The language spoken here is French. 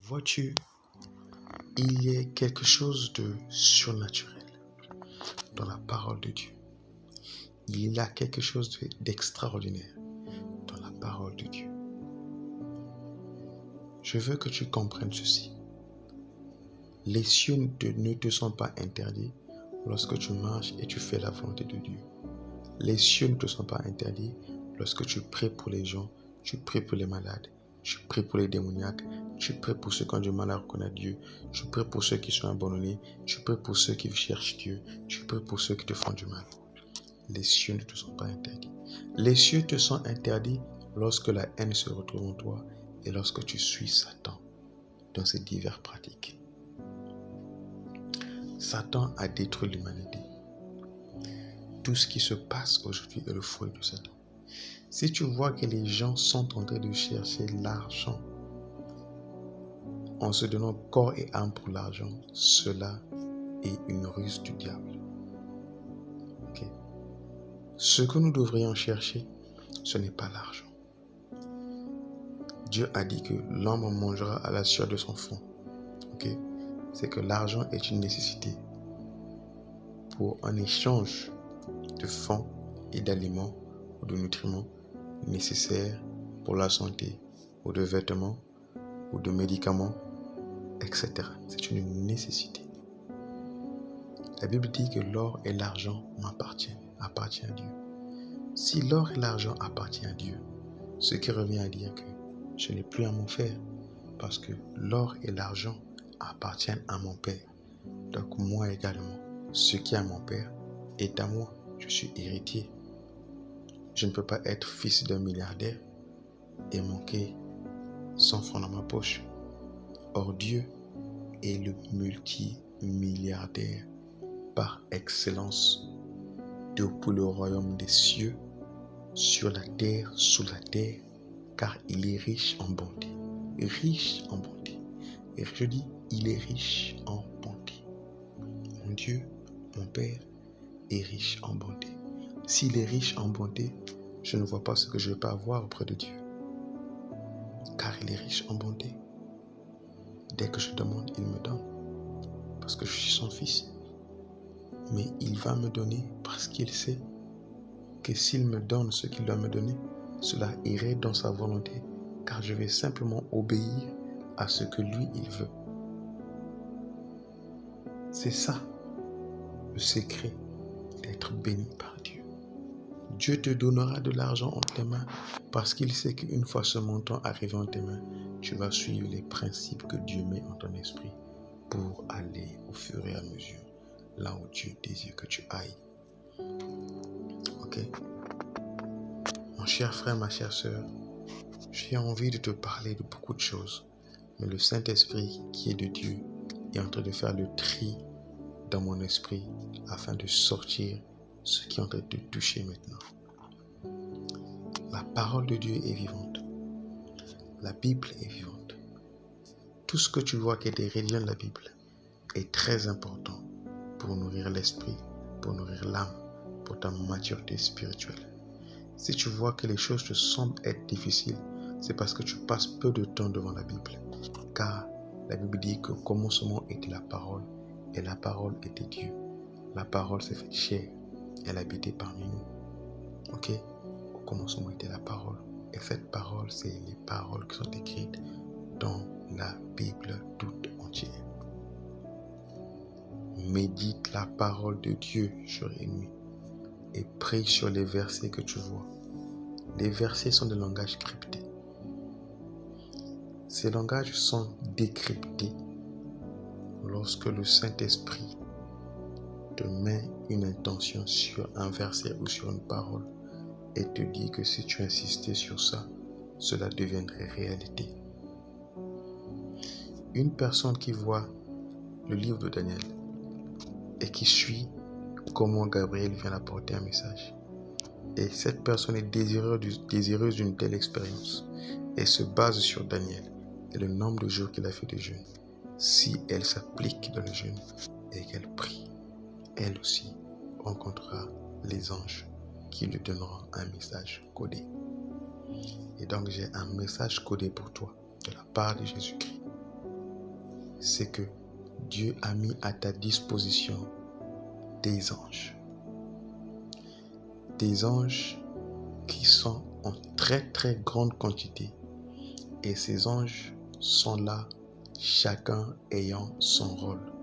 Vois-tu, il y a quelque chose de surnaturel dans la parole de Dieu. Il y a quelque chose d'extraordinaire dans la parole de Dieu. Je veux que tu comprennes ceci. Les cieux ne te sont pas interdits lorsque tu marches et tu fais la volonté de Dieu. Les cieux ne te sont pas interdits lorsque tu pries pour les gens, tu pries pour les malades, tu pries pour les démoniaques, tu pries pour ceux qui ont du mal à reconnaître Dieu, tu pries pour ceux qui sont abandonnés, tu pries pour ceux qui cherchent Dieu, tu pries pour ceux qui te font du mal. Les cieux ne te sont pas interdits. Les cieux te sont interdits lorsque la haine se retrouve en toi et lorsque tu suis Satan dans ses diverses pratiques. Satan a détruit l'humanité. Tout ce qui se passe aujourd'hui est le fruit de Satan. Si tu vois que les gens sont en train de chercher l'argent en se donnant corps et âme pour l'argent, cela est une ruse du diable. Okay? Ce que nous devrions chercher, ce n'est pas l'argent. Dieu a dit que l'homme mangera à la sueur de son front. Okay? C'est que l'argent est une nécessité pour un échange de fonds et d'aliments ou de nutriments nécessaires pour la santé ou de vêtements ou de médicaments, etc. C'est une nécessité. La Bible dit que l'or et l'argent appartient à Dieu. Si l'or et l'argent appartiennent à Dieu, ce qui revient à dire que je n'ai plus à m'en faire parce que l'or et l'argent appartiennent à mon Père. Donc moi également, ce qui est à mon Père est à moi. Je suis héritier. Je ne peux pas être fils d'un milliardaire et manquer 100 francs dans ma poche. Or Dieu est le multimilliardaire par excellence pour le royaume des cieux, sur la terre, sous la terre, car il est riche en bonté. Riche en bonté. Et je dis, il est riche en bonté. Mon Dieu, mon Père, est riche en bonté. S'il est riche en bonté, je ne vois pas ce que je ne vais pas avoir auprès de Dieu. Car il est riche en bonté. Dès que je demande, il me donne. Parce que je suis son fils. Mais il va me donner parce qu'il sait que s'il me donne ce qu'il doit me donner, cela irait dans sa volonté. Car je vais simplement obéir à ce que lui, il veut. C'est ça, le secret d'être béni par Dieu. Dieu te donnera de l'argent en tes mains parce qu'il sait qu'une fois ce montant arrivé en tes mains, tu vas suivre les principes que Dieu met en ton esprit pour aller au fur et à mesure là où Dieu désire que tu ailles. Ok? Mon cher frère, ma chère sœur, j'ai envie de te parler de beaucoup de choses, mais le Saint-Esprit qui est de Dieu est en train de faire le tri dans mon esprit afin de sortir ce qui est en train de te toucher maintenant. La parole de Dieu est vivante. La Bible est vivante. Tout ce que tu vois qui est des religions de la Bible est très important pour nourrir l'esprit, pour nourrir l'âme, pour ta maturité spirituelle. Si tu vois que les choses te semblent être difficiles, c'est parce que tu passes peu de temps devant la Bible. Car la Bible dit que au commencement était la parole, et la parole était Dieu. La parole s'est faite chair, elle habitait parmi nous. Ok? Au commencement était la parole. Et cette parole, c'est les paroles qui sont écrites dans la Bible toute entière. Médite la parole de Dieu jour et nuit et prie sur les versets que tu vois. Les versets sont des langages cryptés. Ces langages sont décryptés lorsque le Saint-Esprit te met une intention sur un verset ou sur une parole et te dit que si tu insistais sur ça, cela deviendrait réalité. Une personne qui voit le livre de Daniel et qui suit comment Gabriel vient apporter un message. Et cette personne est désireuse d'une telle expérience et se base sur Daniel et le nombre de jours qu'il a fait de jeûne. Si elle s'applique dans le jeûne et qu'elle prie, elle aussi rencontrera les anges qui lui donneront un message codé. Et donc j'ai un message codé pour toi de la part de Jésus-Christ. c'est que Dieu a mis à ta disposition des anges. Des anges qui sont en très très grande quantité. Et ces anges sont là, chacun ayant son rôle.